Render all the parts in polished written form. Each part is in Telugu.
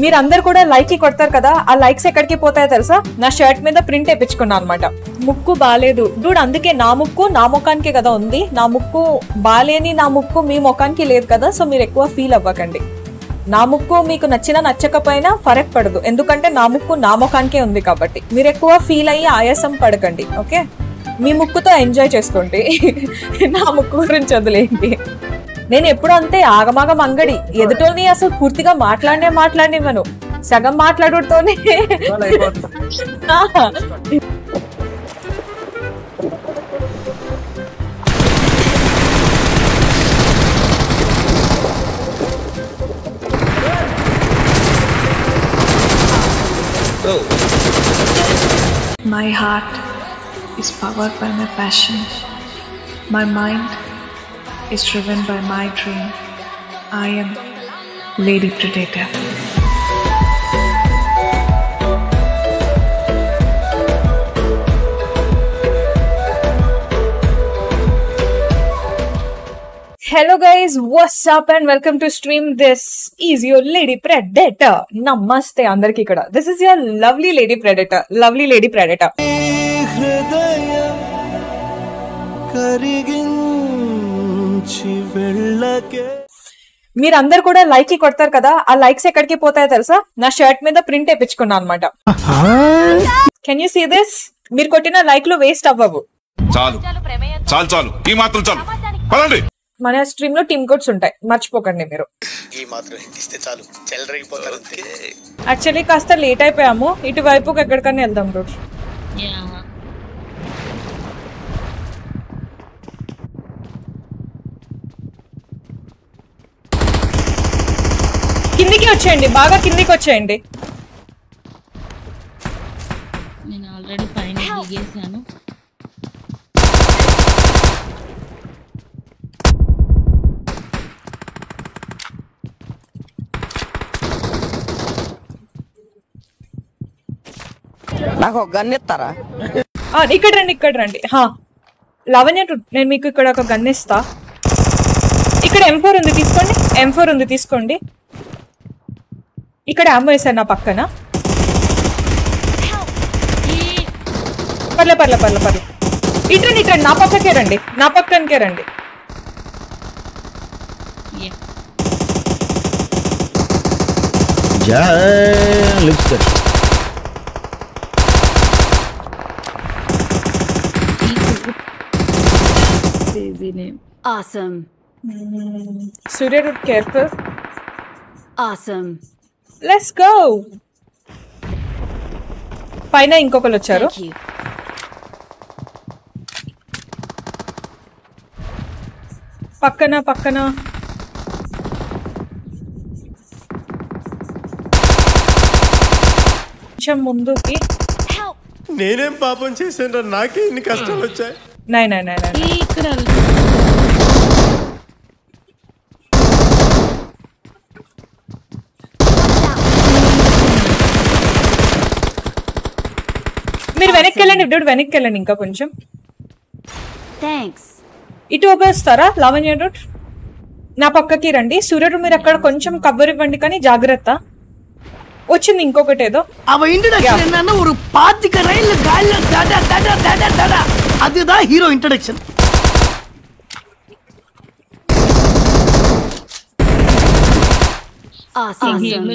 మీరందరూ కూడా లైక్ కొడతారు కదా, ఆ లైక్స్ ఎక్కడికి పోతాయో తెలుసా? నా షర్ట్ మీద ప్రింట్ వేయించుకున్నా అనమాట. ముక్కు బాలేదు డూడ్, అందుకే నా ముక్కు నా ముఖానికి కదా ఉంది. నా ముక్కు బాలేని నా ముక్కు మీ ముఖానికి లేదు కదా, సో మీరు ఎక్కువ ఫీల్ అవ్వకండి. నా ముక్కు మీకు నచ్చినా నచ్చకపోయినా ఫరక్ పడదు, ఎందుకంటే నా ముక్కు నా ముఖానికే ఉంది కాబట్టి. మీరు ఎక్కువ ఫీల్ అయ్యి ఆయాసం పడకండి, ఓకే? మీ ముక్కుతో ఎంజాయ్ చేసుకోండి, నా ముక్కు గురించి వదిలేండి. నేను ఎప్పుడు అంతే ఆగమాగం అంగడి, ఎదుటోని అసలు పూర్తిగా మాట్లాడినివ్వను, సగం మాట్లాడుతోనే. My heart is powered by my passion. My mind is driven by my dream. I am Lady Predator. Hello guys, what's up and welcome to stream. This is your Lady Predator. Namaste andarki ikkada. This is your lovely Lady Predator. Lovely Lady Predator. మీరందరూ కూడా లైక్ కొడతారు కదా, ఆ లైక్స్ ఎక్కడికి పోతాయో తెలుసా? నా షర్ట్ మీద ప్రింట్ వేయించుకున్నా అనమాట. Can you see this? మీరు కొట్టిన లైక్లు వేస్ట్ అవ్వవు. చాలు చాలు చాలు, ఈ మాత్రం చాలు. పదండి. మన స్ట్రీమ్ లో టీమ్ కోడ్స్ ఉంటాయి, మర్చిపోకండి మీరు. యాక్చువల్లీ కాస్త లేట్ అయిపోయాము, ఇటువైపు ఎక్కడికన్నా వెళ్దాం రోజు. కిందికి వచ్చేయండి, బాగా కిందికి వచ్చేయండి. నేను ఆల్రెడీ పైన దిగేసాను. నాకు ఒక గన్ ఇస్తారా? ఇక్కడ రండి. లావణ్య, నేను మీకు ఇక్కడ ఒక గన్ ఇస్తా. ఇక్కడ M4 ఉంది, తీసుకోండి. ఇక్కడ అమ్మ వేసారు నా పక్కన. పర్లే. ఇట్రండి, నా పక్కకే రండి, నా పక్కనకే రండి. Awesome. Surya, careful. Awesome. Let's go. పైన ఇంకొకరు వచ్చారు. పక్కన కొంచెం ముందుకి. నేనేం పాపం చేశాను, నాకే ఇన్ని కష్టాలు వచ్చాయి. ఇక్కడ మీరు వెనక్కి వెళ్ళండి, ఇంకా కొంచెం. Thanks. ఇటు వస్తారా లావణ్య డూట్? నా పక్కకి రండి. సూర్యుడు మీరు అక్కడ కొంచెం కవర్ ఇవ్వండి, కానీ జాగ్రత్త. వచ్చింది ఇంకొకటి ఏదో. ஒரு 40 రైళ్ల గాల్లో దడ అదిదా హీరో ఇంట్రడక్షన్.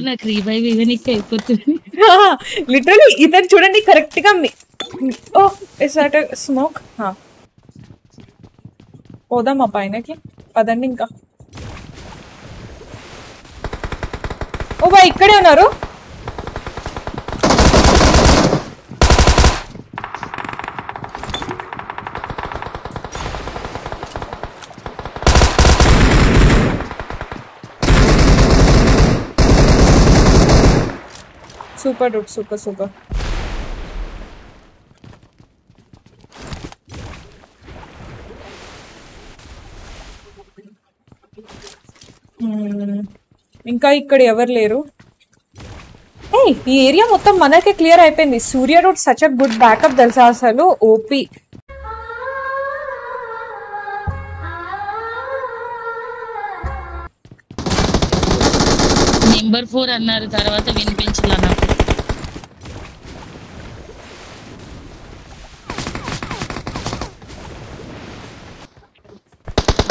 నాకు రివైవ్ ఇవనికి అయిపోతుంది. లిటరలీ ఇతను చూడండి కరెక్ట్ గా. Oh is that smoke? పోదామా పైనకి? పదండి ఇంకా. ఓ బా, ఇక్కడే ఉన్నారు. Super Dude, super. ఇంకా ఇక్కడ ఎవరు లేరు. ఈ ఏరియా మొత్తం మనకే క్లియర్ అయిపోయింది. Surya dude such a good backup తెలుసా, అసలు ఓపీ. నెంబర్ 4 అన్నారు, తర్వాత వినిపించలే నాకు.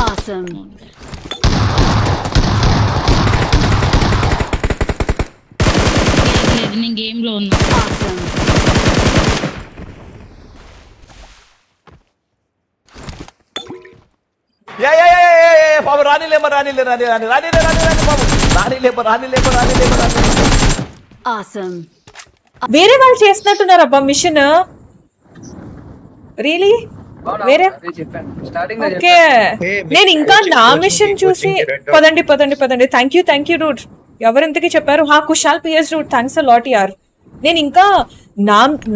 Awesome. లేదు, నేను గేమ్ లో ఉన్నా. Awesome. బాబు రానిలే బాబు. Awesome. వేరే వాళ్ళు చేస్తున్నట్టున్నారు అబ్బా మిషన్. రియలీ వేరే? ఓకే, నేను ఇంకా నా మిషన్ చూసి పదండి. Thank you dude. ఎవరింతకి చెప్పారు? Kushal PS dude, thanks a lot యార్. నేను ఇంకా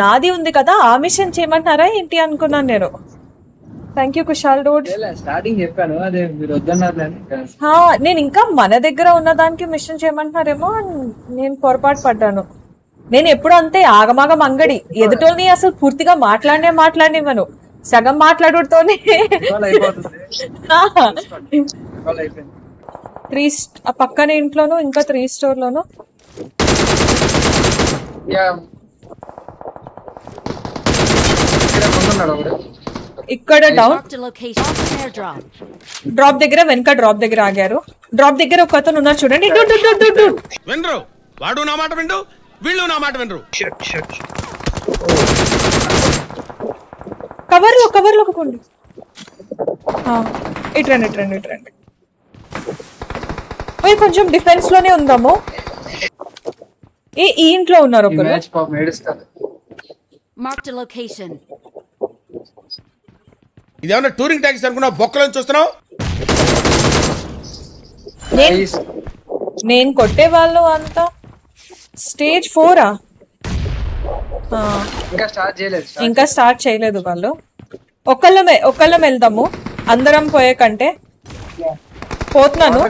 నాది ఉంది కదా ఆ మిషన్ చేయమంటున్నారా ఏంటి అనుకున్నాను నేను. Thank you Kushal Dude. నేను ఇంకా మన దగ్గర ఉన్న దానికి మిషన్ చేయమంటున్నారేమో నేను పొరపాటు పడ్డాను. నేను ఎప్పుడు అంతే ఆగమాగం అంగడి, ఎదుటోని అసలు పూర్తిగా మాట్లాడినివ్వను, సగం మాట్లాడుతోనే. పక్కన ఇంట్లోనూ ఇంకా 3 స్టోర్లోను. ఇక్కడ డౌన్ డ్రాప్ దగ్గర, వెనక డ్రాప్ దగ్గర ఆగారు. డ్రాప్ దగ్గర ఒక అతను ఉన్నారు చూడండి. వినరు, వాడు నా మాట వినరు, వీళ్ళు నా మాట వినరు. కవర్లో కొండి. ఇట్రండి. కొంచెం డిఫెన్స్ లోనే ఉందాము. ఈ ఇంట్లో ఉన్నారు ఒకరు. Marked a location. ఇదేమన్నా టూరింగ్ ట్యాక్సీ అనుకున్నా? బొక్కలను చూస్తున్నావు. నేను కొట్టే వాళ్ళు అంతా స్టేజ్ 4 ఇంకా స్టార్ట్ చేయలేదు వాళ్ళు. ఒక్కళ్ళం వెళ్దాము, అందరం పోయే కంటే. పోతున్నాను.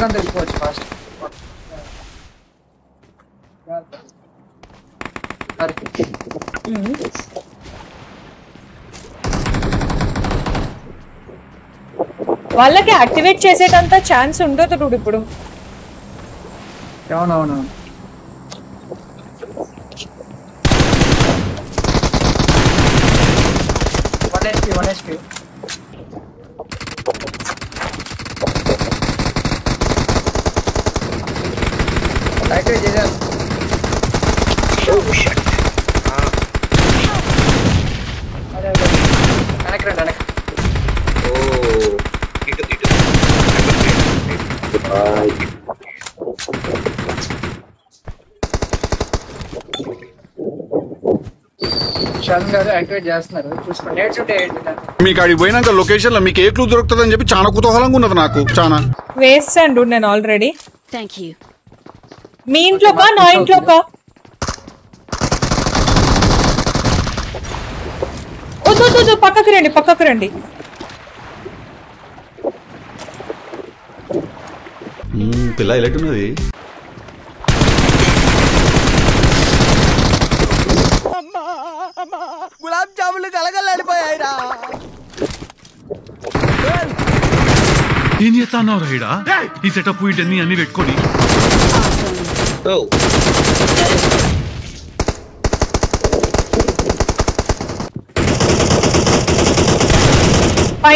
వాళ్ళకి యాక్టివేట్ చేసేటంత ఛాన్స్ ఉండదు చూడు ఇప్పుడు. అవునవును. One HP. Activate చేద్దాం. కనెక్ట్. మీకు అడిగి పోయినాక లొకేషన్ లో మీకు ఏ క్లూ దొరుకుతుందని చెప్పి చాలా కుతూహలంగా ఉన్నది నాకు. చాలా వేసాను నేను ఆల్రెడీ. Thank you. మీ ఇంట్లోకా నా ఇంట్లోకా? వద్దు, పక్కకు రండి. పిల్ల ఎలాంటి ఉన్నది? గులాబ్ జాములు కలగలాడిపోయాయిరా. ఏం చేస్తాన్నావు రైడా? ఈ సెటప్ వీటన్ని అన్ని పెట్టుకొని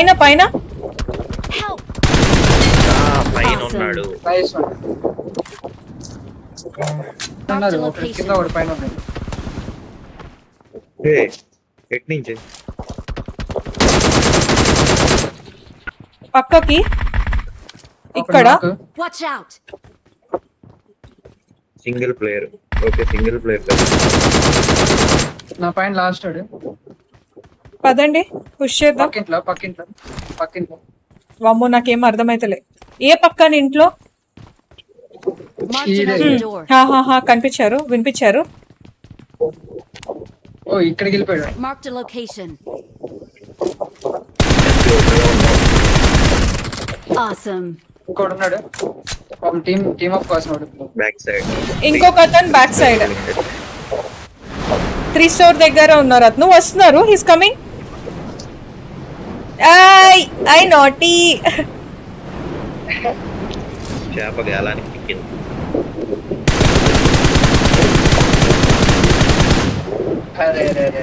పైన ఉన్నాడు. కింద ఒకటి పైన ఉన్నాడు. పక్కకి ఇక్కడ. Watch out. Single player. Okay, single player. నా పైన లాస్ట్ వాడు. పదండి పుష్ చేద్దాం. పక్కింట్లో. వామ్మో, నాకేం అర్థమైతలే. ఏ పక్కన ఇంట్లో? కనిపించారు, వినిపించారు. ఓ, ఇక్కడికి వెళ్ళిపోయాడు. Marked a location. Awesome. ఇంకోటి ఉన్నాడు. టీమ్ అప్ కోసం బ్యాక్ సైడ్. ఇంకొక అతను బ్యాక్ సైడ్ 3 స్టోర్ దగ్గర ఉన్నారు. అతను వస్తున్నారు. He's coming. I naughty. చేప గాలానికి ఎక్కింది. అరే అరే అరే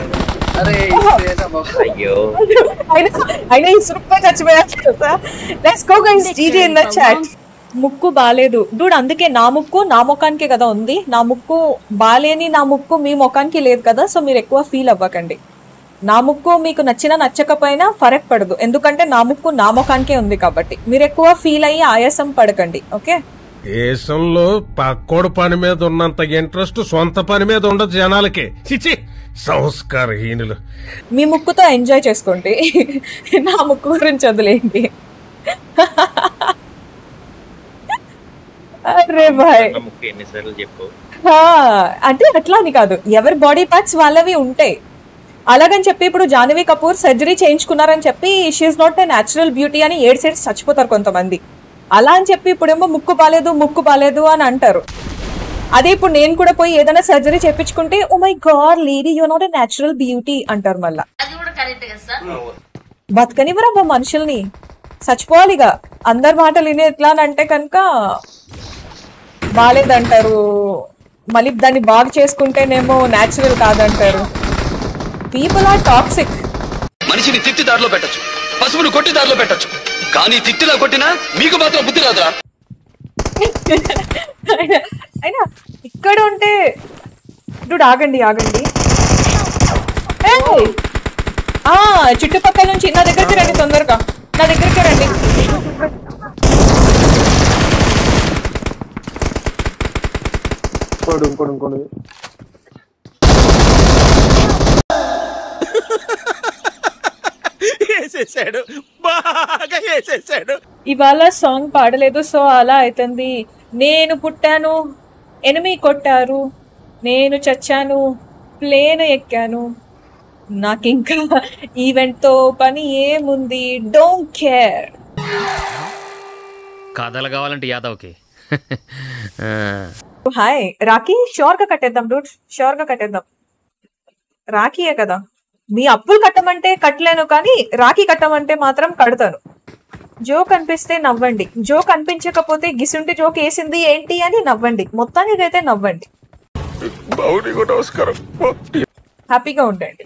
అరే అయ్యో అయినా ఈ సురుగ్గా చచ్చిపోయారు. Let's go guys, GG in the chat. ముక్కు బాలేదు డూడ్, అందుకే నా ముక్కు నా ముఖానికే కదా ఉంది. నా ముక్కు బాలేని నా ముక్కు మీ ముఖానికి లేదు కదా, సో మీరు ఎక్కువ ఫీల్ అవ్వకండి. నా ముక్కు మీకు నచ్చినా నచ్చకపోయినా ఫరక్ పడదు, ఎందుకంటే నా ముక్కు నా ముఖానికే ఉంది కాబట్టి. మీరు ఎక్కువ ఫీల్ అయ్యి ఆయాసం పడకండి. ఓకే, దేశంలో పక్కోడు పని మీద ఉన్నంత ఇంట్రెస్ట్ సొంత పని మీద ఉండదు జనాలకి. చిచి సంస్కారహీనులు. మీ ముక్కుతో ఎంజాయ్ చేసుకోండి, నా ముక్కు గురించి వదిలేయండి. అరే బాయ్, ఎన్నిసార్లు చెప్పు. అంటే అట్లా అని కాదు, ఎవరి బాడీ పార్ట్స్ వాళ్ళవి ఉంటాయి. అలాగని చెప్పి ఇప్పుడు జాహ్నవి కపూర్ సర్జరీ చేయించుకున్నారని చెప్పి she's not a natural beauty అని 7 సైడ్స్ చచ్చిపోతారు కొంతమంది. అలా అని చెప్పి ఇప్పుడేమో ముక్కు బాలేదు అని అంటారు. అదే ఇప్పుడు నేను కూడా పోయి ఏదైనా సర్జరీ చేయించుకుంటే oh my god lady you not a natural beauty అంటారు. మళ్ళా బతకనివ్వరా మనుషుల్ని, చచ్చిపోవాలిగా. అందరి మాటలు వినే ఎట్లా అని అంటే కనుక బాలేదంటారు, మళ్ళీ దాన్ని బాగు చేసుకుంటేనేమో న్యాచురల్ కాదంటారు. People are toxic. మనిషిని తిట్టి దారిలో పెట్టచ్చు, పశువును కొట్టి దారిలో పెట్టచ్చు, కానీ తిట్టిలా కొట్టినా మీకు మాత్రం బుద్ధి రాదురా. అయినా ఇక్కడ ఉంటే డూడ్ ఆగండి. చుట్టుపక్కల నుంచి నా దగ్గరికి రండి, తొందరగా నా దగ్గరికి రండి. బాగా వేసేసాడు. ఇవాళ సాంగ్ పాడలేదు, సో అలా అవుతుంది. నేను పుట్టాను, ఎనిమి కొట్టారు, నేను చచ్చాను, ప్లేన్ ఎక్కాను, నాకింకా ఈవెంట్ తో పని ఏముంది, డోంట్ కేర్. కథలు కావాలంటే యాదవ్కి. హాయ్ రాఖీ, షోర్ గా కట్టేద్దాం డూడ్, షోర్ గా కట్టేద్దాం. రాఖీయే కదా, మీ అప్పులు కట్టమంటే కట్టలేను, కానీ రాఖీ కట్టమంటే మాత్రం కడతాను. జోక్ అనిపిస్తే నవ్వండి, జోక్ అనిపించకపోతే గిసుంటి జోక్ వేసింది ఏంటి అని నవ్వండి, మొత్తానికైతే నవ్వండి. హ్యాపీగా ఉండండి.